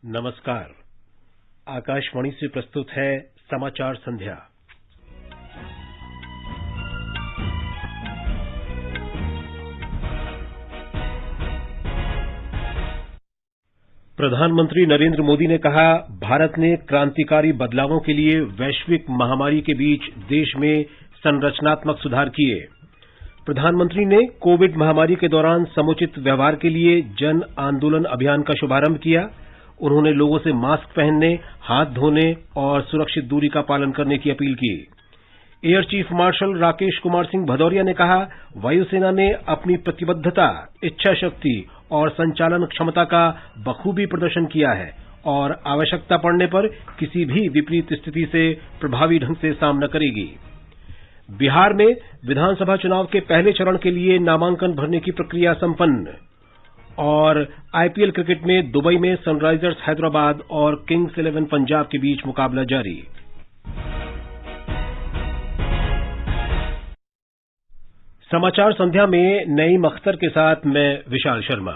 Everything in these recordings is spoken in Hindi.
नमस्कार। आकाशवाणी से प्रस्तुत है समाचार संध्या। प्रधानमंत्री नरेंद्र मोदी ने कहा, भारत ने क्रांतिकारी बदलावों के लिए वैश्विक महामारी के बीच देश में संरचनात्मक सुधार किए। प्रधानमंत्री ने कोविड महामारी के दौरान समुचित व्यवहार के लिए जन आंदोलन अभियान का शुभारंभ किया। उन्होंने लोगों से मास्क पहनने, हाथ धोने और सुरक्षित दूरी का पालन करने की अपील की। Air chief marshal Rakesh Kumar Singh Bhadauria ने कहा, वायुसेना ने अपनी प्रतिबद्धता, इच्छा शक्ति और संचालन क्षमता का बखूबी प्रदर्शन किया है और आवश्यकता पड़ने पर किसी भी विपरीत स्थिति से प्रभावी ढंग से सामना करेगी। बिहार में विधानसभा चुनाव के पहले चरण के लिए नामांकन भरने की प्रक्रिया संपन्न और आईपीएल क्रिकेट में दुबई में सनराइजर्स हैदराबाद और किंग्स 11 पंजाब के बीच मुकाबला जारी। समाचार संध्या में नईम अख्तर के साथ मैं विशाल शर्मा।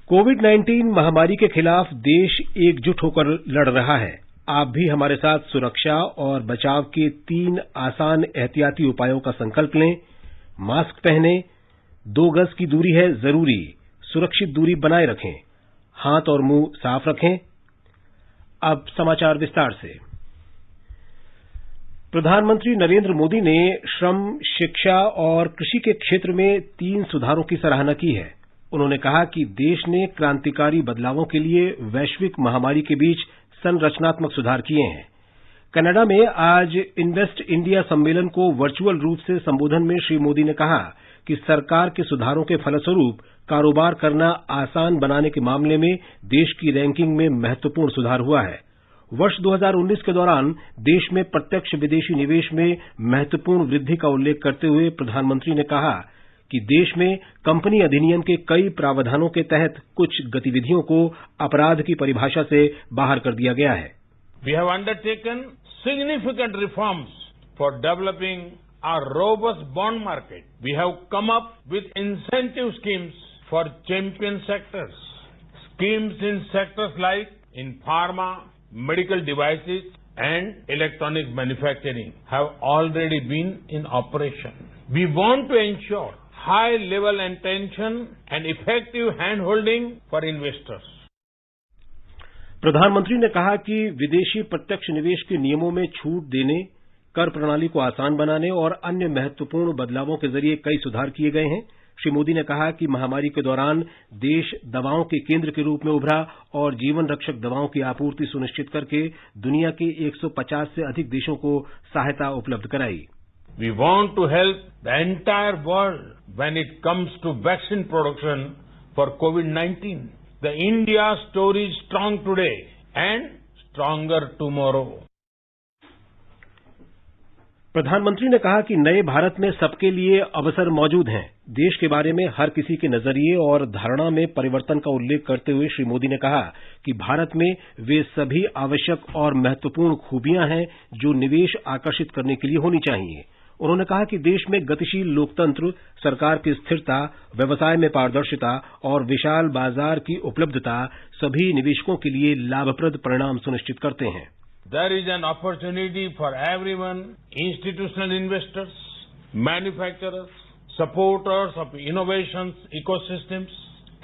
कोविड-19 महामारी के खिलाफ देश एकजुट होकर लड़ रहा है। आप भी हमारे साथ सुरक्षा और बचाव के 3 आसान एहतियाती उपायों का संकल्प लें। मास्क पहनें, 2 गज की दूरी है जरूरी, सुरक्षित दूरी बनाए रखें, हाथ और मुंह साफ रखें। अब समाचार विस्तार से। प्रधानमंत्री नरेंद्र मोदी ने श्रम, शिक्षा और कृषि के क्षेत्र में 3 सुधारों की सराहना की है। उन्होंने कहा कि देश ने क्रांतिकारी बदलावों के लिए वैश्विक महामारी के बीच संरचनात्मक सुधार किए हैं। कनाडा में आज इन्वेस्ट इंडिया सम्मेलन को वर्चुअल रूप से संबोधन में श्री मोदी ने कहा कि सरकार के सुधारों के फलस्वरूप कारोबार करना आसान बनाने के मामले में देश की रैंकिंग में महत्वपूर्ण सुधार हुआ है। वर्ष 2019 के दौरान देश में प्रत्यक्ष विदेशी निवेश में महत्वपूर्ण वृद्धि का उल्लेख करते हुए प्रधानमंत्री ने कहा कि देश में कंपनी अधिनियम के कई प्रावधानों के तहत कुछ गतिविधियों को अपराध की परिभाषा से बाहर कर दिया गया है। We have undertaken significant reforms for developing a robust bond market. We have come up with incentive schemes for champion sectors. Schemes in sectors like in pharma, medical devices and electronic manufacturing have already been in operation. We want to ensure high level attention and effective hand holding for investors. प्रधानमंत्री ने कहा कि विदेशी प्रत्यक्ष निवेश के नियमों में छूट देने, कर प्रणाली को आसान बनाने और अन्य महत्वपूर्ण बदलावों के जरिए कई सुधार किए गए हैं। श्री मोदी ने कहा कि महामारी के दौरान देश दवाओं के केंद्र के रूप में उभरा और जीवन रक्षक दवाओं की आपूर्ति सुनिश्चित करके दुनिया के 150 से अधिक देशों को सहायता उपलब्ध कराई। We want to help the entire world when it comes to vaccine production for COVID-19. The India story is strong today and stronger tomorrow. प्रधानमंत्री ने कहा कि नए भारत में सबके लिए अवसर मौजूद हैं। देश के बारे में हर किसी के नजरिए और धारणा में परिवर्तन का उल्लेख करते हुए श्री मोदी ने कहा कि भारत में वे सभी आवश्यक और महत्वपूर्ण खूबियां हैं जो निवेश आकर्षित करने के लिए होनी चाहिए। उन्होंने कहा कि देश में गतिशील लोकतंत्र, सरकार की स्थिरता, व्यवसाय में पारदर्शिता और विशाल बाजार की उपलब्धता सभी निवेशकों के लिए लाभप्रद परिणाम सुनिश्चित करते हैं। There is an opportunity for everyone, institutional investors, manufacturers, supporters of innovations, ecosystems,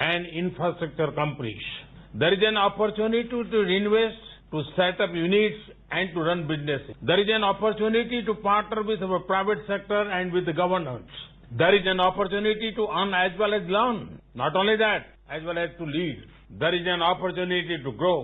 and infrastructure companies. There is an opportunity to invest, to set up units, and to run businesses. There is an opportunity to partner with our private sector and with the governments. There is an opportunity to earn as well as learn. Not only that, as well as to lead. There is an opportunity to grow.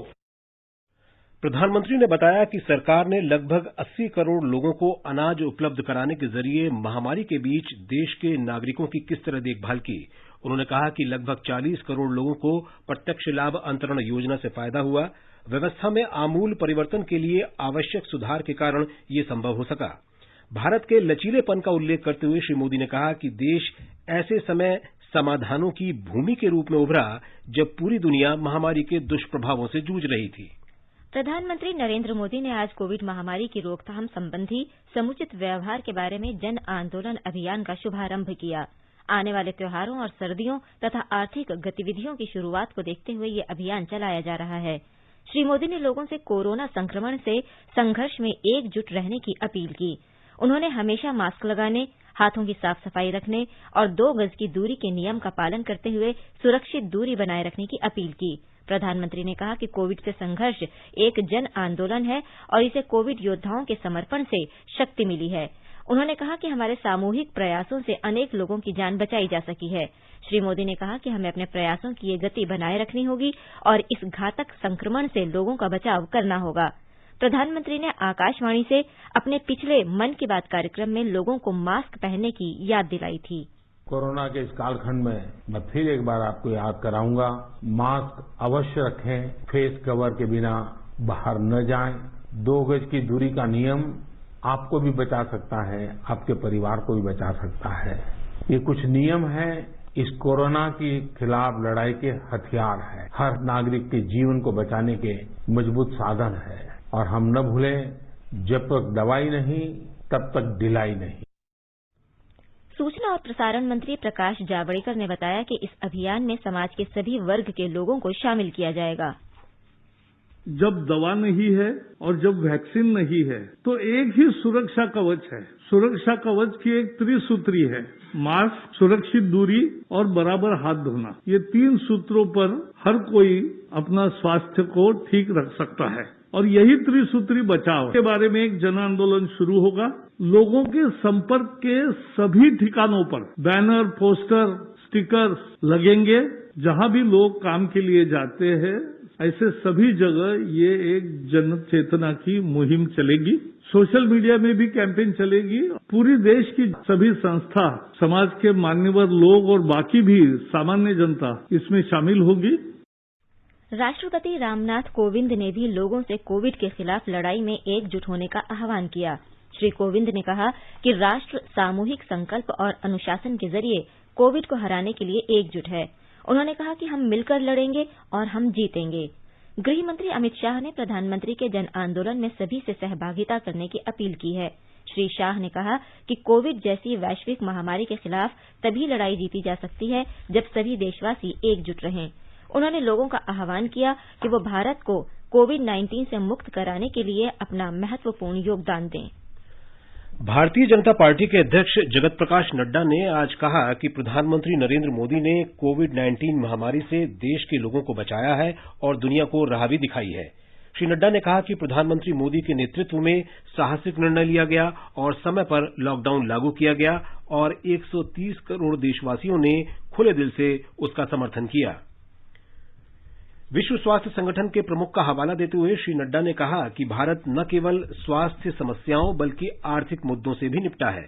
प्रधानमंत्री ने बताया कि सरकार ने लगभग 80 करोड़ लोगों को अनाज उपलब्ध कराने के जरिए महामारी के बीच देश के नागरिकों की किस तरह देखभाल की। उन्होंने कहा कि लगभग 40 करोड़ लोगों को प्रत्यक्ष लाभ अंतरण योजना से फायदा हुआ। व्यवस्था में आमूल परिवर्तन के लिए आवश्यक सुधार के कारण ये संभव हो सका। भारत के लचीलेपन का उल्लेख करते हुए श्री मोदी ने कहा कि देश ऐसे समय समाधानों की भूमि के रूप में उभरा जब पूरी दुनिया महामारी के दुष्प्रभावों से जूझ रही थी। प्रधानमंत्री नरेंद्र मोदी ने आज कोविड महामारी की रोकथाम संबंधी समुचित व्यवहार के बारे में जन आंदोलन अभियान का शुभारंभ किया। आने वाले त्योहारों और सर्दियों तथा आर्थिक गतिविधियों की शुरुआत को देखते हुए ये अभियान चलाया जा रहा है। श्री मोदी ने लोगों से कोरोना संक्रमण से संघर्ष में एकजुट रहने की अपील की। उन्होंने हमेशा मास्क लगाने, हाथों की साफ सफाई रखने और 2 गज की दूरी के नियम का पालन करते हुए सुरक्षित दूरी बनाए रखने की अपील की। प्रधानमंत्री ने कहा कि कोविड से संघर्ष एक जन आंदोलन है और इसे कोविड योद्धाओं के समर्पण से शक्ति मिली है। उन्होंने कहा कि हमारे सामूहिक प्रयासों से अनेक लोगों की जान बचाई जा सकी है। श्री मोदी ने कहा कि हमें अपने प्रयासों की ये गति बनाए रखनी होगी और इस घातक संक्रमण से लोगों का बचाव करना होगा। प्रधानमंत्री ने आकाशवाणी से अपने पिछले मन की बात कार्यक्रम में लोगों को मास्क पहनने की याद दिलाई थी। कोरोना के इस कालखंड में मैं फिर एक बार आपको याद कराऊंगा, मास्क अवश्य रखें, फेस कवर के बिना बाहर न जाएं, 2 गज की दूरी का नियम आपको भी बचा सकता है, आपके परिवार को भी बचा सकता है। ये कुछ नियम हैं, इस कोरोना के खिलाफ लड़ाई के हथियार है, हर नागरिक के जीवन को बचाने के मजबूत साधन है। और हम न भूलें, जब तक दवाई नहीं तब तक ढिलाई नहीं। सूचना और प्रसारण मंत्री प्रकाश जावड़ेकर ने बताया कि इस अभियान में समाज के सभी वर्ग के लोगों को शामिल किया जाएगा। जब दवा नहीं है और जब वैक्सीन नहीं है तो एक ही सुरक्षा कवच है। सुरक्षा कवच की एक त्रिसूत्री है, मास्क, सुरक्षित दूरी और बराबर हाथ धोना। ये 3 सूत्रों पर हर कोई अपना स्वास्थ्य को ठीक रख सकता है और यही त्रिसूत्री बचाव के बारे में एक जन आंदोलन शुरू होगा। लोगों के संपर्क के सभी ठिकानों पर बैनर, पोस्टर, स्टिकर लगेंगे। जहां भी लोग काम के लिए जाते हैं, ऐसे सभी जगह ये एक जन चेतना की मुहिम चलेगी। सोशल मीडिया में भी कैंपेन चलेगी। पूरी देश की सभी संस्था, समाज के मान्यवर लोग और बाकी भी सामान्य जनता इसमें शामिल होगी। राष्ट्रपति रामनाथ कोविंद ने भी लोगों से कोविड के खिलाफ लड़ाई में एकजुट होने का आह्वान किया। श्री कोविंद ने कहा कि राष्ट्र सामूहिक संकल्प और अनुशासन के जरिए कोविड को हराने के लिए एकजुट है। उन्होंने कहा कि हम मिलकर लड़ेंगे और हम जीतेंगे। गृह मंत्री अमित शाह ने प्रधानमंत्री के जन आंदोलन में सभी से सहभागिता करने की अपील की है। श्री शाह ने कहा कि कोविड जैसी वैश्विक महामारी के खिलाफ तभी लड़ाई जीती जा सकती है जब सभी देशवासी एकजुट रहें। उन्होंने लोगों का आह्वान किया कि वो भारत को कोविड-19 से मुक्त कराने के लिए अपना महत्वपूर्ण योगदान दें। भारतीय जनता पार्टी के अध्यक्ष जगत प्रकाश नड्डा ने आज कहा कि प्रधानमंत्री नरेंद्र मोदी ने कोविड-19 महामारी से देश के लोगों को बचाया है और दुनिया को राह भी दिखाई है। श्री नड्डा ने कहा कि प्रधानमंत्री मोदी के नेतृत्व में साहसिक निर्णय लिया गया और समय पर लॉकडाउन लागू किया गया और 130 करोड़ देशवासियों ने खुले दिल से उसका समर्थन किया। विश्व स्वास्थ्य संगठन के प्रमुख का हवाला देते हुए श्री नड्डा ने कहा कि भारत न केवल स्वास्थ्य समस्याओं बल्कि आर्थिक मुद्दों से भी निपटा है।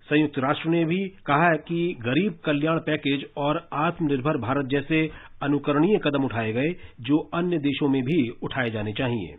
संयुक्त राष्ट्र ने भी कहा है कि गरीब कल्याण पैकेज और आत्मनिर्भर भारत जैसे अनुकरणीय कदम उठाए गए जो अन्य देशों में भी उठाए जाने चाहिए।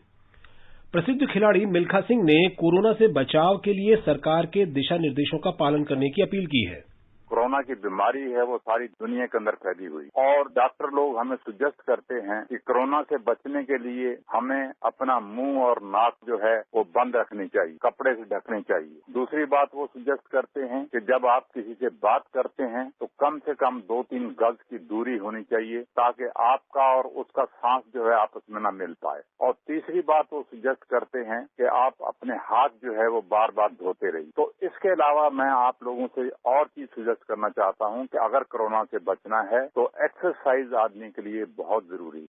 प्रसिद्ध खिलाड़ी मिल्खा सिंह ने कोरोना से बचाव के लिए सरकार के दिशा निर्देशों का पालन करने की अपील की है। कोरोना की बीमारी है वो सारी दुनिया के अंदर फैली हुई और डॉक्टर लोग हमें सुजेस्ट करते हैं कि कोरोना से बचने के लिए हमें अपना मुंह और नाक जो है वो बंद रखनी चाहिए, कपड़े से ढकनी चाहिए। दूसरी बात वो सुजेस्ट करते हैं कि जब आप किसी से बात करते हैं तो कम से कम 2-3 गज की दूरी होनी चाहिए ताकि आपका और उसका सांस जो है आपस में न मिल पाए। और तीसरी बात वो सुजेस्ट करते हैं कि आप अपने हाथ जो है वो बार बार धोते रहिए। तो इसके अलावा मैं आप लोगों से और चीज सुजेस्ट करना चाहता हूं कि अगर कोरोना से बचना है तो एक्सरसाइज आदमी के लिए बहुत जरूरी है।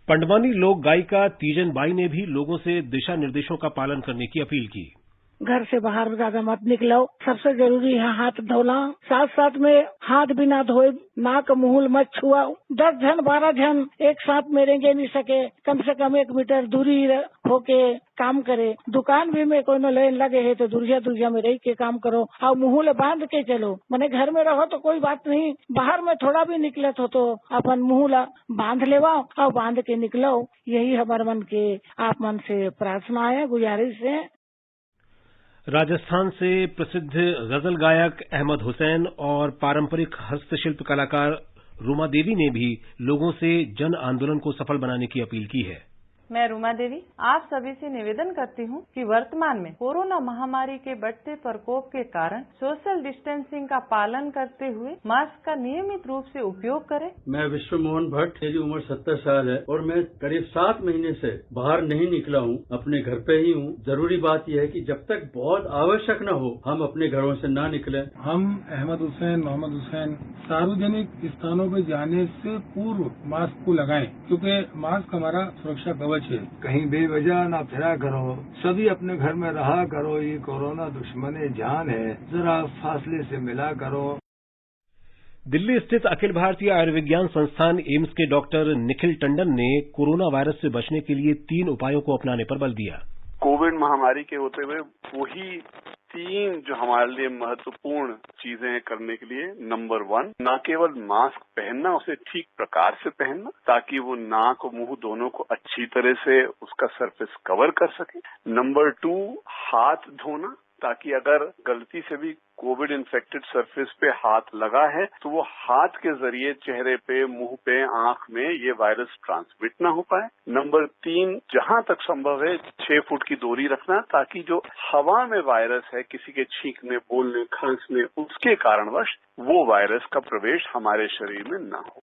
पंडवानी लोक गायिका तीजन बाई ने भी लोगों से दिशा निर्देशों का पालन करने की अपील की। घर से बाहर ज्यादा मत निकलो, सबसे जरूरी है हाथ धोना, साथ साथ में हाथ बिना धोए नाक मुंह मत छुआओ। 10 जन 12 जन एक साथ मेरेंगे नहीं सके, कम से कम 1 मीटर दूरी होके काम करे। दुकान भी में कोई न लाइन लगे है तो दूरिया में रह के काम करो और मुंह बांध के चलो। मैंने घर में रहो तो कोई बात नहीं, बाहर में थोड़ा भी निकलत हो तो अपन मुंह बांध लेवा और बांध के निकलो। यही हमारे मन के आप मन से प्रार्थना है, गुजारिश है। राजस्थान से प्रसिद्ध गजल गायक अहमद हुसैन और पारंपरिक हस्तशिल्प कलाकार रूमा देवी ने भी लोगों से जन आंदोलन को सफल बनाने की अपील की है। मैं रुमा देवी आप सभी से निवेदन करती हूँ कि वर्तमान में कोरोना महामारी के बढ़ते प्रकोप के कारण सोशल डिस्टेंसिंग का पालन करते हुए मास्क का नियमित रूप से उपयोग करें। मैं विश्व मोहन भट्ट, मेरी उम्र 70 साल है और मैं करीब 7 महीने से बाहर नहीं निकला हूँ, अपने घर पे ही हूँ। जरूरी बात यह है कि जब तक बहुत आवश्यक न हो हम अपने घरों से न निकलें। हम अहमद हुसैन, मोहम्मद हुसैन सार्वजनिक स्थानों पर जाने से पूर्व मास्क को लगाएं, क्योंकि मास्क हमारा सुरक्षा कवच है। कहीं बेवजह ना फिरा करो, सभी अपने घर में रहा करो। ये कोरोना दुश्मन जान है, जरा फासले से मिला करो। दिल्ली स्थित अखिल भारतीय आयुर्विज्ञान संस्थान एम्स के डॉक्टर निखिल टंडन ने कोरोना वायरस से बचने के लिए 3 उपायों को अपनाने पर बल दिया। कोविड महामारी के होते हुए वही 3 जो हमारे लिए महत्वपूर्ण चीजें हैं करने के लिए। नंबर 1, न केवल मास्क पहनना, उसे ठीक प्रकार से पहनना ताकि वो नाक और मुंह दोनों को अच्छी तरह से उसका सरफेस कवर कर सके। नंबर 2, हाथ धोना ताकि अगर गलती से भी कोविड इन्फेक्टेड सरफेस पे हाथ लगा है तो वो हाथ के जरिए चेहरे पे, मुंह पे, आंख में ये वायरस ट्रांसमिट ना हो पाए। नंबर 3, जहां तक संभव है 6 फुट की दूरी रखना ताकि जो हवा में वायरस है किसी के छींकने, बोलने, खांसने उसके कारणवश वो वायरस का प्रवेश हमारे शरीर में न हो।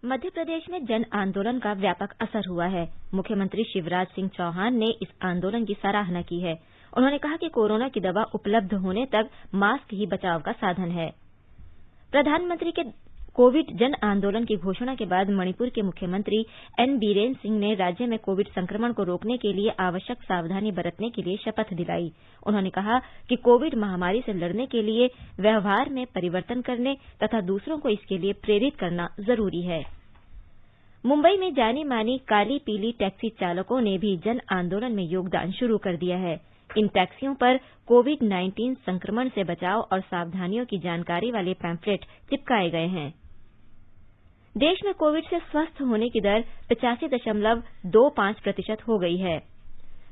मध्य प्रदेश में जन आंदोलन का व्यापक असर हुआ है। मुख्यमंत्री शिवराज सिंह चौहान ने इस आंदोलन की सराहना की है। उन्होंने कहा कि कोरोना की दवा उपलब्ध होने तक मास्क ही बचाव का साधन है। प्रधानमंत्री के कोविड जन आंदोलन की घोषणा के बाद मणिपुर के मुख्यमंत्री एन बीरेन सिंह ने राज्य में कोविड संक्रमण को रोकने के लिए आवश्यक सावधानी बरतने के लिए शपथ दिलाई। उन्होंने कहा कि कोविड महामारी से लड़ने के लिए व्यवहार में परिवर्तन करने तथा दूसरों को इसके लिए प्रेरित करना जरूरी है। मुंबई में जानी मानी काली पीली टैक्सी चालकों ने भी जन आंदोलन में योगदान शुरू कर दिया है। इन टैक्सियों पर कोविड-19 संक्रमण से बचाव और सावधानियों की जानकारी वाले पैम्फलेट चिपकाए गए हैं। देश में कोविड से स्वस्थ होने की दर 85.25% हो गई है।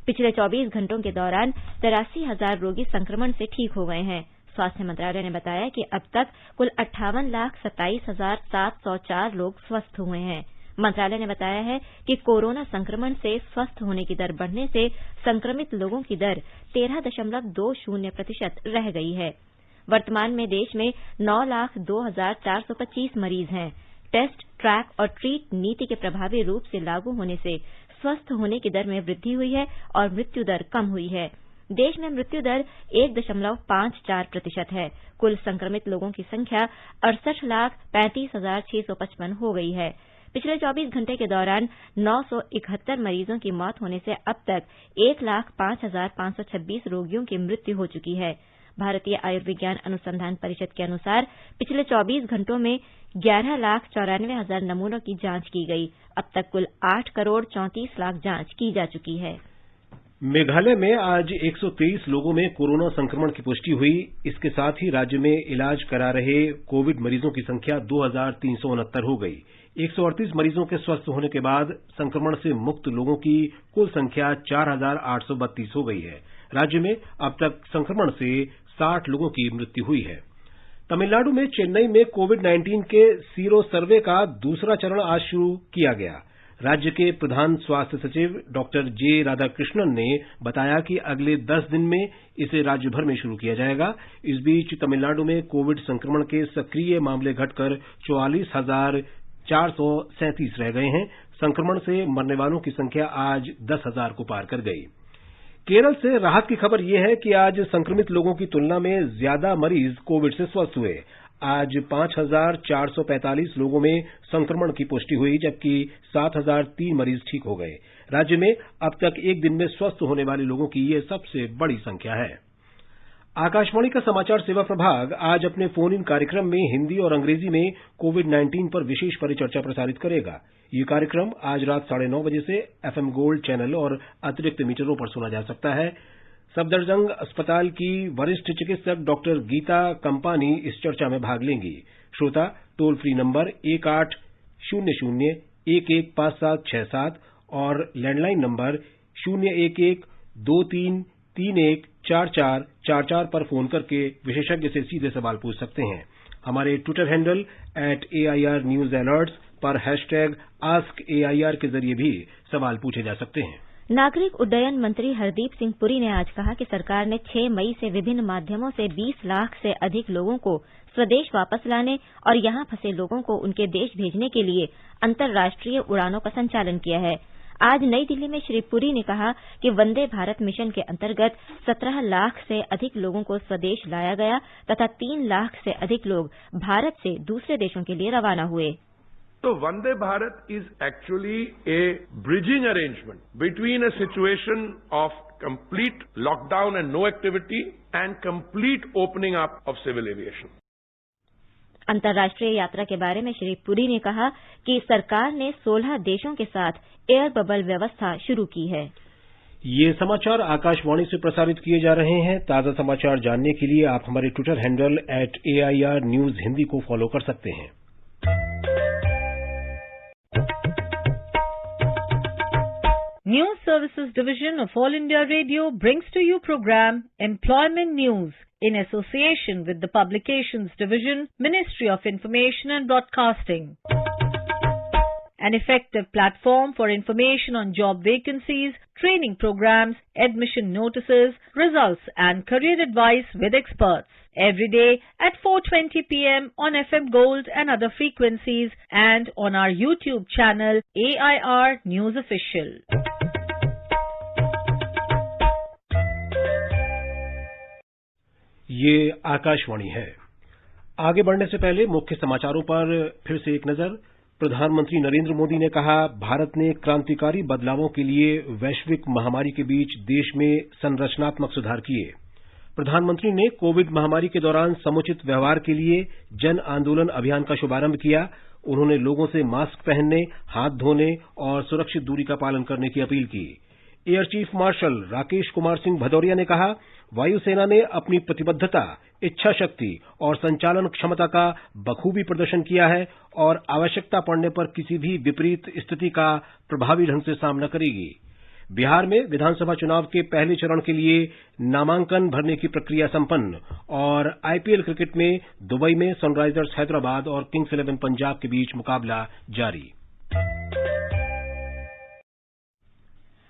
पिछले 24 घंटों के दौरान 83,000 रोगी संक्रमण से ठीक हो गए हैं। स्वास्थ्य मंत्रालय ने बताया कि अब तक कुल 58,27,704 लोग स्वस्थ हुए हैं। मंत्रालय ने बताया है कि कोरोना संक्रमण से स्वस्थ होने की दर बढ़ने से संक्रमित लोगों की दर 13.20% रह गई है। वर्तमान में देश में 9,02,425 मरीज हैं। टेस्ट, ट्रैक और ट्रीट नीति के प्रभावी रूप से लागू होने से स्वस्थ होने की दर में वृद्धि हुई है और मृत्यु दर कम हुई है। देश में मृत्यु दर 1.54% है। कुल संक्रमित लोगों की संख्या 68,35,655 हो गई है। पिछले 24 घंटे के दौरान 971 मरीजों की मौत होने से अब तक 1,05,526 रोगियों की मृत्यु हो चुकी है। भारतीय आयुर्विज्ञान अनुसंधान परिषद के अनुसार पिछले 24 घंटों में 11,94,000 नमूनों की जांच की गई। अब तक कुल 8,34,00,000 जांच की जा चुकी है। मेघालय में आज 123 लोगों में कोरोना संक्रमण की पुष्टि हुई। इसके साथ ही राज्य में इलाज करा रहे कोविड मरीजों की संख्या 2,369 हो गई। 138 मरीजों के स्वस्थ होने के बाद संक्रमण से मुक्त लोगों की कुल संख्या 4,832 हो गई है। राज्य में अब तक संक्रमण से 60 लोगों की मृत्यु हुई है। तमिलनाडु में चेन्नई में कोविड-19 के सीरो सर्वे का दूसरा चरण आज शुरू किया गया। राज्य के प्रधान स्वास्थ्य सचिव डॉक्टर जे राधाकृष्णन ने बताया कि अगले 10 दिन में इसे राज्य भर में शुरू किया जाएगा। इस बीच तमिलनाडु में कोविड संक्रमण के सक्रिय मामले घटकर 44,437 रह गए हैं। संक्रमण से मरने वालों की संख्या आज 10,000 को पार कर गई। केरल से राहत की खबर यह है कि आज संक्रमित लोगों की तुलना में ज्यादा मरीज कोविड से स्वस्थ हुए। आज 5,445 लोगों में संक्रमण की पुष्टि हुई, जबकि 7,003 मरीज ठीक हो गए। राज्य में अब तक एक दिन में स्वस्थ होने वाले लोगों की यह सबसे बड़ी संख्या है। आकाशवाणी का समाचार सेवा प्रभाग आज अपने फोन इन कार्यक्रम में हिंदी और अंग्रेजी में कोविड-19 पर विशेष परिचर्चा प्रसारित करेगा। ये कार्यक्रम आज रात 9:30 बजे से एफएम गोल्ड चैनल और अतिरिक्त मीटरों पर सुना जा सकता है। सफदरजंग अस्पताल की वरिष्ठ चिकित्सक डॉक्टर गीता कंपानी इस चर्चा में भाग लेंगी। श्रोता टोल फ्री नंबर 1800-115767 और लैंडलाइन नंबर 011-2331-4444 पर फोन करके विशेषज्ञ से सीधे सवाल पूछ सकते हैं। हमारे Twitter handle @AIR News Alerts, पर #AskAIR के जरिए भी सवाल पूछे जा सकते हैं। नागरिक उड्डयन मंत्री हरदीप सिंह पुरी ने आज कहा कि सरकार ने 6 मई से विभिन्न माध्यमों से 20 लाख से अधिक लोगों को स्वदेश वापस लाने और यहां फंसे लोगों को उनके देश भेजने के लिए अंतर्राष्ट्रीय उड़ानों का संचालन किया है। आज नई दिल्ली में श्री पुरी ने कहा कि वंदे भारत मिशन के अंतर्गत 17 लाख से अधिक लोगों को स्वदेश लाया गया तथा 3 लाख से अधिक लोग भारत से दूसरे देशों के लिए रवाना हुए। So Vande Bharat is actually a bridging arrangement between a situation of complete lockdown and no activity and complete opening up of civil aviation. अंतर्राष्ट्रीय यात्रा के बारे में श्री पुरी ने कहा कि सरकार ने 16 देशों के साथ एयर बबल व्यवस्था शुरू की है। ये समाचार आकाशवाणी से प्रसारित किए जा रहे हैं। ताजा समाचार जानने के लिए आप हमारे Twitter handle @AIR News Hindi को फॉलो कर सकते हैं। News Services Division of All India Radio brings to you program Employment News in association with the Publications Division, Ministry of Information and Broadcasting. An effective platform for information on job vacancies, training programs, admission notices, results and career advice with experts. Every day at 4:20 p.m. on FM Gold and other frequencies and on our YouTube channel AIR News Official. ये आकाशवाणी है। आगे बढ़ने से पहले मुख्य समाचारों पर फिर से एक नजर। प्रधानमंत्री नरेंद्र मोदी ने कहा, भारत ने क्रांतिकारी बदलावों के लिए वैश्विक महामारी के बीच देश में संरचनात्मक सुधार किए। प्रधानमंत्री ने कोविड महामारी के दौरान समुचित व्यवहार के लिए जन आंदोलन अभियान का शुभारंभ किया। उन्होंने लोगों से मास्क पहनने, हाथ धोने और सुरक्षित दूरी का पालन करने की अपील की। Air chief marshal Rakesh Kumar Singh Bhadauria ने कहा, वायुसेना ने अपनी प्रतिबद्धता, इच्छा शक्ति और संचालन क्षमता का बखूबी प्रदर्शन किया है और आवश्यकता पड़ने पर किसी भी विपरीत स्थिति का प्रभावी ढंग से सामना करेगी। बिहार में विधानसभा चुनाव के पहले चरण के लिए नामांकन भरने की प्रक्रिया संपन्न और आईपीएल क्रिकेट में दुबई में सनराइजर्स हैदराबाद और किंग्स 11 पंजाब के बीच मुकाबला जारी।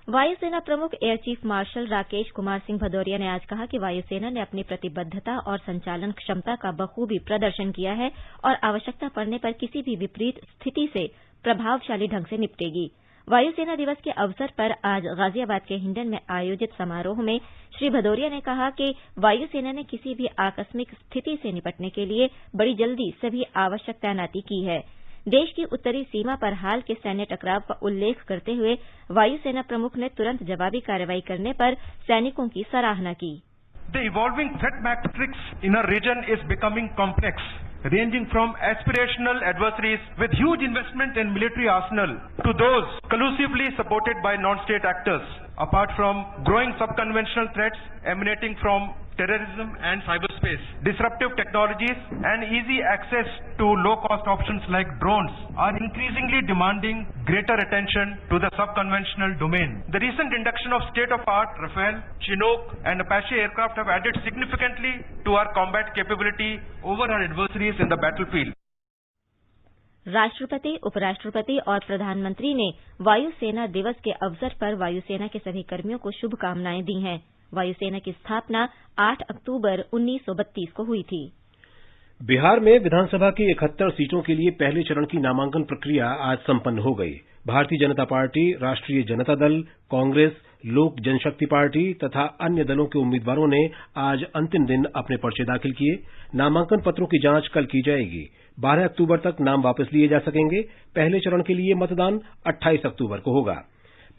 वायुसेना प्रमुख air chief marshal Rakesh Kumar Singh Bhadauria ने आज कहा कि वायुसेना ने अपनी प्रतिबद्धता और संचालन क्षमता का बखूबी प्रदर्शन किया है और आवश्यकता पड़ने पर किसी भी विपरीत स्थिति से प्रभावशाली ढंग से निपटेगी। वायुसेना दिवस के अवसर पर आज गाजियाबाद के हिंडन में आयोजित समारोह में श्री भदौरिया ने कहा कि वायुसेना ने किसी भी आकस्मिक स्थिति से निपटने के लिए बड़ी जल्दी सभी आवश्यक तैनाती की है। देश की उत्तरी सीमा पर हाल के सैन्य टकराव का उल्लेख करते हुए वायुसेना प्रमुख ने तुरंत जवाबी कार्रवाई करने पर सैनिकों की सराहना की। The evolving threat matrix in our region is becoming complex, ranging from aspirational adversaries with huge investment in military arsenal to those collusively supported by non-state actors. Apart from growing sub-conventional threats emanating from terrorism and cyberspace, disruptive technologies and easy access to low-cost options like drones are increasingly demanding greater attention to the sub-conventional domain. The recent induction of state-of-art Rafale, Chinook and Apache aircraft have added significantly to our combat capability over our adversaries in the battlefield. राष्ट्रपति, उपराष्ट्रपति और प्रधानमंत्री ने वायुसेना दिवस के अवसर पर वायुसेना के सभी कर्मियों को शुभकामनाएं दी हैं। वायुसेना की स्थापना 8 अक्टूबर 1932 को हुई थी। बिहार में विधानसभा की 71 सीटों के लिए पहले चरण की नामांकन प्रक्रिया आज संपन्न हो गई। भारतीय जनता पार्टी, राष्ट्रीय जनता दल, कांग्रेस, लोक जनशक्ति पार्टी तथा अन्य दलों के उम्मीदवारों ने आज अंतिम दिन अपने पर्चे दाखिल किए। नामांकन पत्रों की जांच कल की जाएगी। 12 अक्टूबर तक नाम वापस लिए जा सकेंगे। पहले चरण के लिए मतदान 28 अक्टूबर को होगा।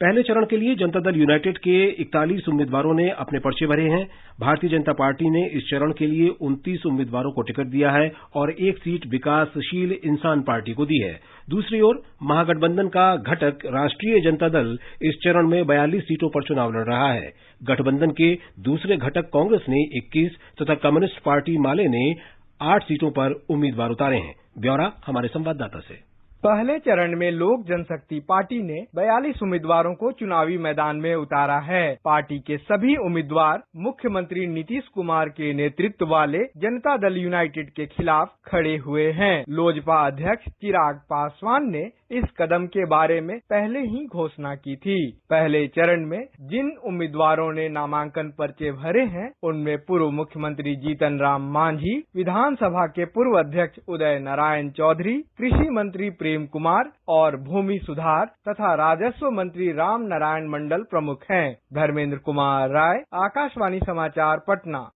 पहले चरण के लिए जनता दल यूनाइटेड के 41 उम्मीदवारों ने अपने पर्चे भरे हैं। भारतीय जनता पार्टी ने इस चरण के लिए 29 उम्मीदवारों को टिकट दिया है और एक सीट विकासशील इंसान पार्टी को दी है। दूसरी ओर महागठबंधन का घटक राष्ट्रीय जनता दल इस चरण में 42 सीटों पर चुनाव लड़ रहा है। गठबंधन के दूसरे घटक कांग्रेस ने 21 तथा कम्युनिस्ट पार्टी माले ने 8 सीटों पर उम्मीदवार उतारे हैं। ब्यौरा हमारे संवाददाता से। पहले चरण में लोक जनशक्ति पार्टी ने 42 उम्मीदवारों को चुनावी मैदान में उतारा है। पार्टी के सभी उम्मीदवार मुख्यमंत्री नीतीश कुमार के नेतृत्व वाले जनता दल यूनाइटेड के खिलाफ खड़े हुए हैं। लोजपा अध्यक्ष चिराग पासवान ने इस कदम के बारे में पहले ही घोषणा की थी। पहले चरण में जिन उम्मीदवारों ने नामांकन पर्चे भरे हैं, उनमें पूर्व मुख्यमंत्री जीतन राम मांझी, विधानसभा के पूर्व अध्यक्ष उदय नारायण चौधरी, कृषि मंत्री प्रेम कुमार और भूमि सुधार तथा राजस्व मंत्री राम नारायण मंडल प्रमुख हैं। धर्मेंद्र कुमार राय, आकाशवाणी समाचार, पटना।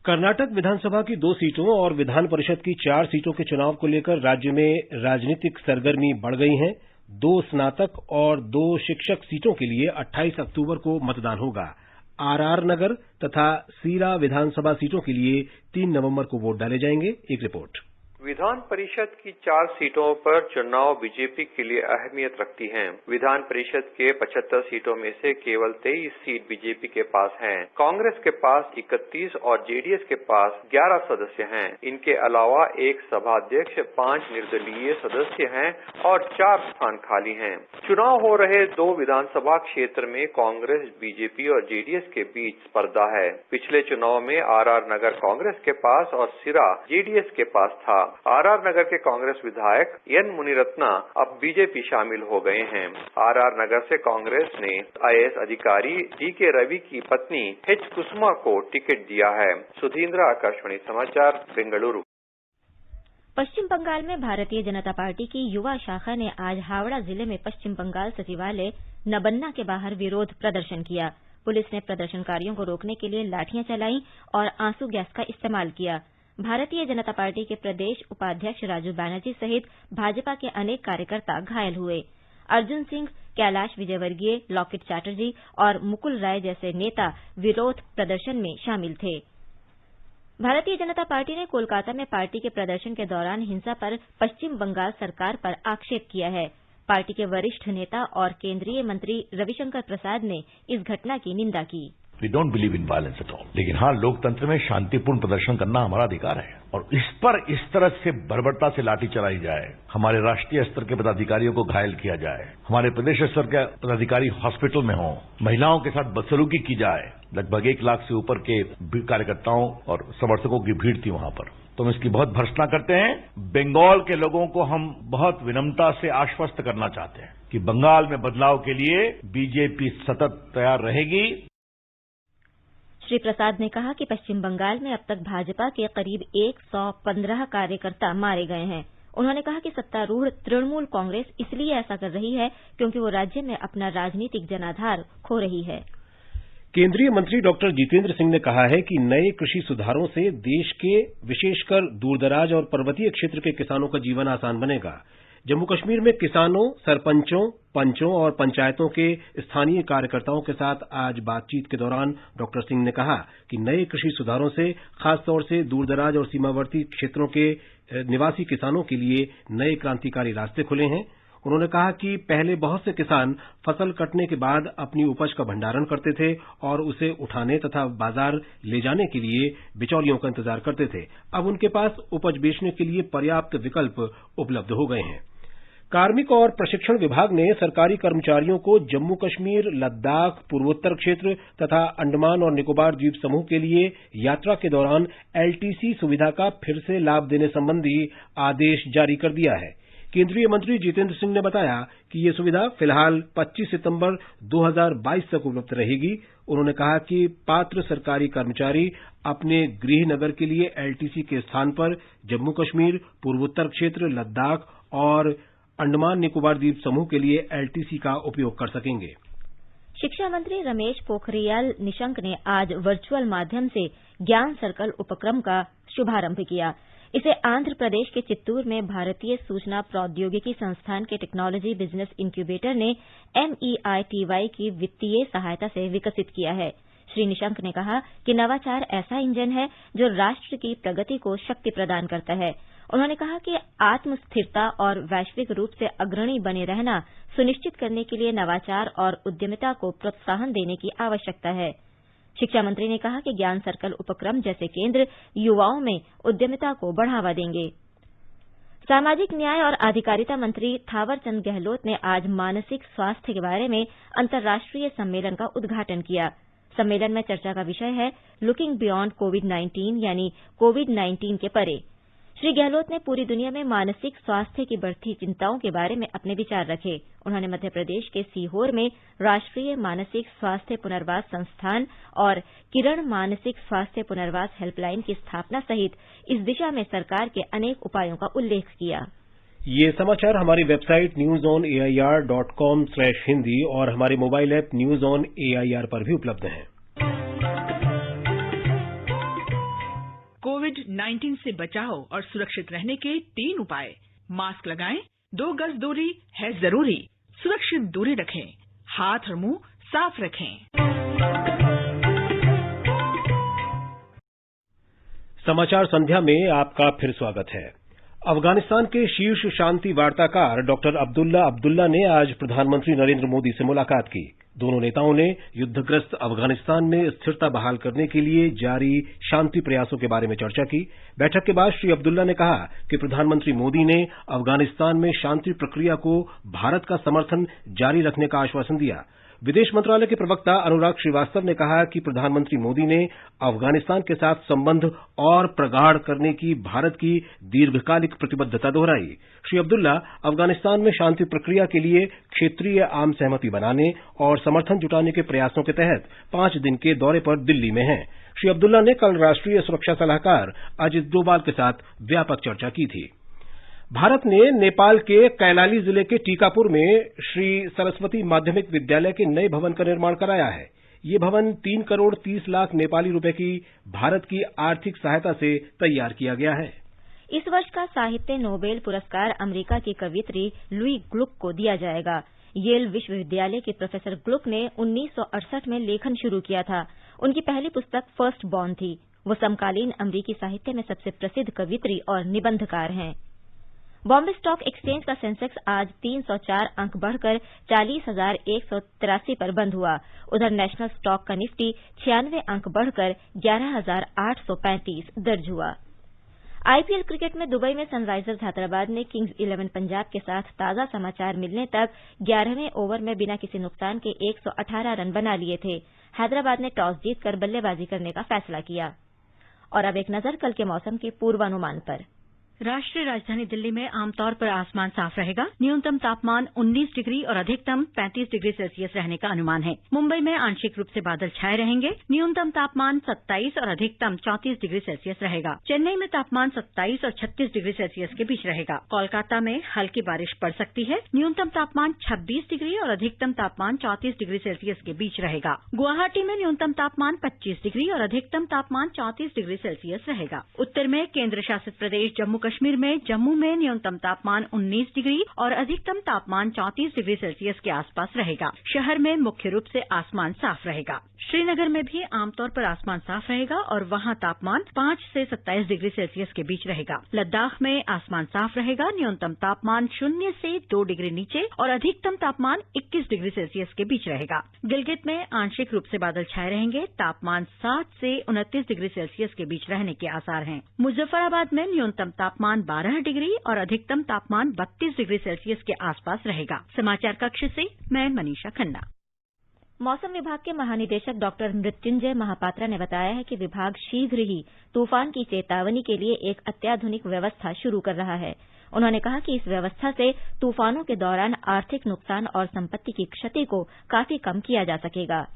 कर्नाटक विधानसभा की 2 सीटों और विधान परिषद की 4 सीटों के चुनाव को लेकर राज्य में राजनीतिक सरगर्मी बढ़ गई है। 2 स्नातक और 2 शिक्षक सीटों के लिए 28 अक्टूबर को मतदान होगा। आरआर नगर तथा सीरा विधानसभा सीटों के लिए 3 नवंबर को वोट डाले जाएंगे। एक रिपोर्ट। विधान परिषद की 4 सीटों पर चुनाव बीजेपी के लिए अहमियत रखती हैं। विधान परिषद के 75 सीटों में से केवल 23 सीट बीजेपी के पास हैं। कांग्रेस के पास 31 और जेडीएस के पास 11 सदस्य हैं। इनके अलावा एक सभाध्यक्ष, 5 निर्दलीय सदस्य हैं और 4 स्थान खाली हैं। चुनाव हो रहे 2 विधानसभा क्षेत्र में कांग्रेस, बीजेपी और जेडीएस के बीच स्पर्धा है। पिछले चुनाव में आरआर नगर कांग्रेस के पास और सिरा जेडीएस के पास था। आरआर नगर के कांग्रेस विधायक एन मुनिरत्ना अब बीजेपी शामिल हो गए हैं। आरआर नगर से कांग्रेस ने आईएएस अधिकारी जीके रवि की पत्नी एच कुसुमा को टिकट दिया है। सुधींद्र, आकाशवाणी समाचार, बेंगलुरु। पश्चिम बंगाल में भारतीय जनता पार्टी की युवा शाखा ने आज हावड़ा जिले में पश्चिम बंगाल सचिवालय नबन्ना के बाहर विरोध प्रदर्शन किया। पुलिस ने प्रदर्शनकारियों को रोकने के लिए लाठियां चलाई और आंसू गैस का इस्तेमाल किया। भारतीय जनता पार्टी के प्रदेश उपाध्यक्ष राजू बैनर्जी सहित भाजपा के अनेक कार्यकर्ता घायल हुए। अर्जुन सिंह, कैलाश विजयवर्गीय, लॉकेट चैटर्जी और मुकुल राय जैसे नेता विरोध प्रदर्शन में शामिल थे। भारतीय जनता पार्टी ने कोलकाता में पार्टी के प्रदर्शन के दौरान हिंसा पर पश्चिम बंगाल सरकार पर आक्षेप किया है। पार्टी के वरिष्ठ नेता और केंद्रीय मंत्री रविशंकर प्रसाद ने इस घटना की निंदा की। We don't believe in violence at all. लेकिन हाँ, लोकतंत्र में शांतिपूर्ण प्रदर्शन करना हमारा अधिकार है और इस पर इस तरह से बर्बरता से लाठी चलाई जाए, हमारे राष्ट्रीय स्तर के पदाधिकारियों को घायल किया जाए, हमारे प्रदेश स्तर के पदाधिकारी हॉस्पिटल में हों, महिलाओं के साथ बदसलूकी की जाए। लगभग 1 लाख से ऊपर के कार्यकर्ताओं और समर्थकों की भीड़ थी वहां पर। तो हम इसकी बहुत भर्त्सना करते हैं। बंगाल के लोगों को हम बहुत विनम्रता से आश्वस्त करना चाहते हैं कि बंगाल में बदलाव के लिए बीजेपी सतत तैयार रहेगी। श्री प्रसाद ने कहा कि पश्चिम बंगाल में अब तक भाजपा के करीब 115 कार्यकर्ता मारे गए हैं। उन्होंने कहा कि सत्तारूढ़ तृणमूल कांग्रेस इसलिए ऐसा कर रही है क्योंकि वो राज्य में अपना राजनीतिक जनाधार खो रही है। केंद्रीय मंत्री डॉक्टर जितेंद्र सिंह ने कहा है कि नए कृषि सुधारों से देश के विशेषकर दूरदराज और पर्वतीय क्षेत्र के किसानों का जीवन आसान बनेगा। जम्मू कश्मीर में किसानों, सरपंचों, पंचों और पंचायतों के स्थानीय कार्यकर्ताओं के साथ आज बातचीत के दौरान डॉक्टर सिंह ने कहा कि नए कृषि सुधारों से खासतौर से दूरदराज और सीमावर्ती क्षेत्रों के निवासी किसानों के लिए नए क्रांतिकारी रास्ते खुले हैं। उन्होंने कहा कि पहले बहुत से किसान फसल कटने के बाद अपनी उपज का भंडारण करते थे और उसे उठाने तथा बाजार ले जाने के लिए बिचौलियों का इंतजार करते थे। अब उनके पास उपज बेचने के लिए पर्याप्त विकल्प उपलब्ध हो गए हैं। कार्मिक और प्रशिक्षण विभाग ने सरकारी कर्मचारियों को जम्मू कश्मीर, लद्दाख, पूर्वोत्तर क्षेत्र तथा अंडमान और निकोबार द्वीप समूह के लिए यात्रा के दौरान एलटीसी सुविधा का फिर से लाभ देने संबंधी आदेश जारी कर दिया है। केंद्रीय मंत्री जितेंद्र सिंह ने बताया कि ये सुविधा फिलहाल 25 सितंबर 2022 तक उपलब्ध रहेगी। उन्होंने कहा कि पात्र सरकारी कर्मचारी अपने गृह नगर के लिए एलटीसी के स्थान पर जम्मू कश्मीर, पूर्वोत्तर क्षेत्र, लद्दाख और अंडमान निकोबार द्वीप समूह के लिए एलटीसी का उपयोग कर सकेंगे। शिक्षा मंत्री रमेश पोखरियाल निशंक ने आज वर्चुअल माध्यम से ज्ञान सर्कल उपक्रम का शुभारंभ किया। इसे आंध्र प्रदेश के चित्तूर में भारतीय सूचना प्रौद्योगिकी संस्थान के टेक्नोलॉजी बिजनेस इंक्यूबेटर ने MEITY की वित्तीय सहायता से विकसित किया है। श्री निशंक ने कहा कि नवाचार ऐसा इंजन है जो राष्ट्र की प्रगति को शक्ति प्रदान करता है। उन्होंने कहा कि आत्मस्थिरता और वैश्विक रूप से अग्रणी बने रहना सुनिश्चित करने के लिए नवाचार और उद्यमिता को प्रोत्साहन देने की आवश्यकता है। शिक्षा मंत्री ने कहा कि ज्ञान सर्कल उपक्रम जैसे केंद्र युवाओं में उद्यमिता को बढ़ावा देंगे। सामाजिक न्याय और अधिकारिता मंत्री थावरचंद गहलोत ने आज मानसिक स्वास्थ्य के बारे में अंतर्राष्ट्रीय सम्मेलन का उद्घाटन किया। सम्मेलन में चर्चा का विषय है लुकिंग बियॉन्ड कोविड-19 यानी कोविड-19 के परे। श्री गहलोत ने पूरी दुनिया में मानसिक स्वास्थ्य की बढ़ती चिंताओं के बारे में अपने विचार रखे। उन्होंने मध्य प्रदेश के सीहोर में राष्ट्रीय मानसिक स्वास्थ्य पुनर्वास संस्थान और किरण मानसिक स्वास्थ्य पुनर्वास हेल्पलाइन की स्थापना सहित इस दिशा में सरकार के अनेक उपायों का उल्लेख किया। ये समाचार हमारी वेबसाइट newsonair.com/hindi और हमारे mobile app news on AIR पर भी उपलब्ध हैं। कोविड-19 से बचाव और सुरक्षित रहने के 3 उपाय। मास्क लगाएं, 2 गज दूरी है जरूरी, सुरक्षित दूरी रखें, हाथ और मुंह साफ रखें। समाचार संध्या में आपका फिर स्वागत है। अफगानिस्तान के शीर्ष शांति वार्ताकार डॉक्टर अब्दुल्ला अब्दुल्ला ने आज प्रधानमंत्री नरेंद्र मोदी से मुलाकात की। दोनों नेताओं ने युद्धग्रस्त अफगानिस्तान में स्थिरता बहाल करने के लिए जारी शांति प्रयासों के बारे में चर्चा की। बैठक के बाद श्री अब्दुल्ला ने कहा कि प्रधानमंत्री मोदी ने अफगानिस्तान में शांति प्रक्रिया को भारत का समर्थन जारी रखने का आश्वासन दिया। विदेश मंत्रालय के प्रवक्ता अनुराग श्रीवास्तव ने कहा कि प्रधानमंत्री मोदी ने अफगानिस्तान के साथ संबंध और प्रगाढ़ करने की भारत की दीर्घकालिक प्रतिबद्धता दोहराई। श्री अब्दुल्ला अफगानिस्तान में शांति प्रक्रिया के लिए क्षेत्रीय आम सहमति बनाने और समर्थन जुटाने के प्रयासों के तहत 5 दिन के दौरे पर दिल्ली में हैं। श्री अब्दुल्ला ने कल राष्ट्रीय सुरक्षा सलाहकार अजित डोभाल के साथ व्यापक चर्चा की थी। भारत ने नेपाल के कैलाली जिले के टीकापुर में श्री सरस्वती माध्यमिक विद्यालय के नए भवन का निर्माण कराया है। ये भवन 3 करोड़ 30 लाख नेपाली रुपए की भारत की आर्थिक सहायता से तैयार किया गया है। इस वर्ष का साहित्य नोबेल पुरस्कार अमेरिका की कवयित्री लुई ग्लुक को दिया जाएगा। येल विश्वविद्यालय के प्रोफेसर ग्लुक ने 1968 में लेखन शुरू किया था। उनकी पहली पुस्तक फर्स्ट बॉर्न थी। वो समकालीन अमेरिकी साहित्य में सबसे प्रसिद्ध कवयित्री और निबंधकार हैं। बॉम्बे स्टॉक एक्सचेंज का सेंसेक्स आज 304 अंक बढ़कर 40,183 पर बंद हुआ। उधर नेशनल स्टॉक का निफ्टी 96 अंक बढ़कर 11,835 दर्ज हुआ। आईपीएल क्रिकेट में दुबई में सनराइजर्स हैदराबाद ने किंग्स 11 पंजाब के साथ ताजा समाचार मिलने तक 11वें ओवर में बिना किसी नुकसान के 118 रन बना लिए थे। हैदराबाद ने टॉस जीतकर बल्लेबाजी करने का फैसला किया। और अब एक नजर कल के मौसम के पूर्वानुमान पर। राष्ट्रीय राजधानी दिल्ली में आमतौर पर आसमान साफ रहेगा। न्यूनतम तापमान 19 डिग्री और अधिकतम 35 डिग्री सेल्सियस रहने का अनुमान है। मुंबई में आंशिक रूप से बादल छाए रहेंगे। न्यूनतम तापमान 27 और अधिकतम 34 डिग्री सेल्सियस रहेगा। चेन्नई में तापमान 27 और 36 डिग्री सेल्सियस के बीच रहेगा। कोलकाता में हल्की बारिश पड़ सकती है। न्यूनतम तापमान 26 डिग्री और अधिकतम तापमान 34 डिग्री सेल्सियस के बीच रहेगा। गुवाहाटी में न्यूनतम तापमान 25 डिग्री और अधिकतम तापमान 34 डिग्री सेल्सियस रहेगा। उत्तर में केंद्र शासित प्रदेश जम्मू कश्मीर में जम्मू में न्यूनतम तापमान 19 डिग्री और अधिकतम तापमान 34 डिग्री सेल्सियस के आसपास रहेगा। शहर में मुख्य रूप से आसमान साफ रहेगा। श्रीनगर में भी आमतौर पर आसमान साफ रहेगा और वहां तापमान 5 से 27 डिग्री सेल्सियस के बीच रहेगा। लद्दाख में आसमान साफ रहेगा। न्यूनतम तापमान 0 से 2 डिग्री नीचे और अधिकतम तापमान 21 डिग्री सेल्सियस के बीच रहेगा। गिलगित में आंशिक रूप से बादल छाए रहेंगे। तापमान 7 से 29 डिग्री सेल्सियस के बीच रहने के आसार हैं। मुजफ्फराबाद में न्यूनतम तापमान 12 डिग्री और अधिकतम तापमान 32 डिग्री सेल्सियस के आसपास रहेगा। समाचार कक्ष से मैं मनीषा खन्ना। मौसम विभाग के महानिदेशक डॉक्टर मृत्युंजय महापात्रा ने बताया है कि विभाग शीघ्र ही तूफान की चेतावनी के लिए एक अत्याधुनिक व्यवस्था शुरू कर रहा है। उन्होंने कहा कि इस व्यवस्था से तूफानों के दौरान आर्थिक नुकसान और संपत्ति की क्षति को काफी कम किया जा सकेगा।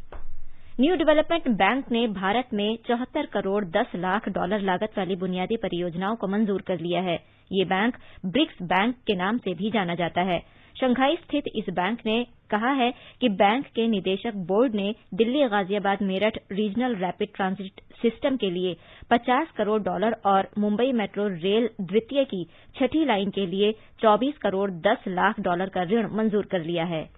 न्यू डेवलपमेंट बैंक ने भारत में 74 करोड़ 10 लाख डॉलर लागत वाली बुनियादी परियोजनाओं को मंजूर कर लिया है। ये बैंक ब्रिक्स बैंक के नाम से भी जाना जाता है। शंघाई स्थित इस बैंक ने कहा है कि बैंक के निदेशक बोर्ड ने Delhi Ghaziabad Meerut regional rapid transit system के लिए 50 करोड़ डॉलर और मुंबई मेट्रो रेल द्वितीय की 6ठी लाइन के लिए 24 करोड़ 10 लाख डॉलर का ऋण मंजूर कर लिया है।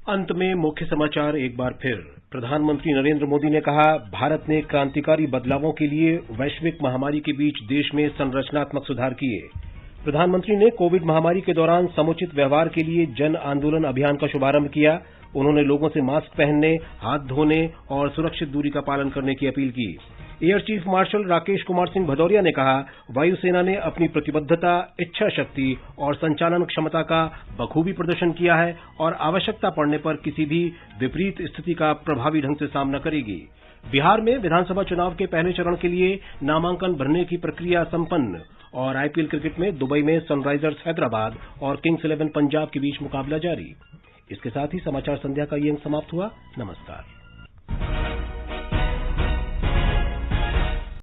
अंत में मुख्य समाचार एक बार फिर। प्रधानमंत्री नरेंद्र मोदी ने कहा, भारत ने क्रांतिकारी बदलावों के लिए वैश्विक महामारी के बीच देश में संरचनात्मक सुधार किए। प्रधानमंत्री ने कोविड महामारी के दौरान समुचित व्यवहार के लिए जन आंदोलन अभियान का शुभारंभ किया। उन्होंने लोगों से मास्क पहनने, हाथ धोने और सुरक्षित दूरी का पालन करने की अपील की। Air chief marshal Rakesh Kumar Singh Bhadauria ने कहा, वायुसेना ने अपनी प्रतिबद्धता, इच्छा शक्ति और संचालन क्षमता का बखूबी प्रदर्शन किया है और आवश्यकता पड़ने पर किसी भी विपरीत स्थिति का प्रभावी ढंग से सामना करेगी। बिहार में विधानसभा चुनाव के पहले चरण के लिए नामांकन भरने की प्रक्रिया संपन्न और आईपीएल क्रिकेट में दुबई में सनराइजर्स हैदराबाद और किंग्स 11 पंजाब के बीच मुकाबला जारी। इसके साथ ही समाचार संध्या का ये अंक समाप्त हुआ। नमस्कार।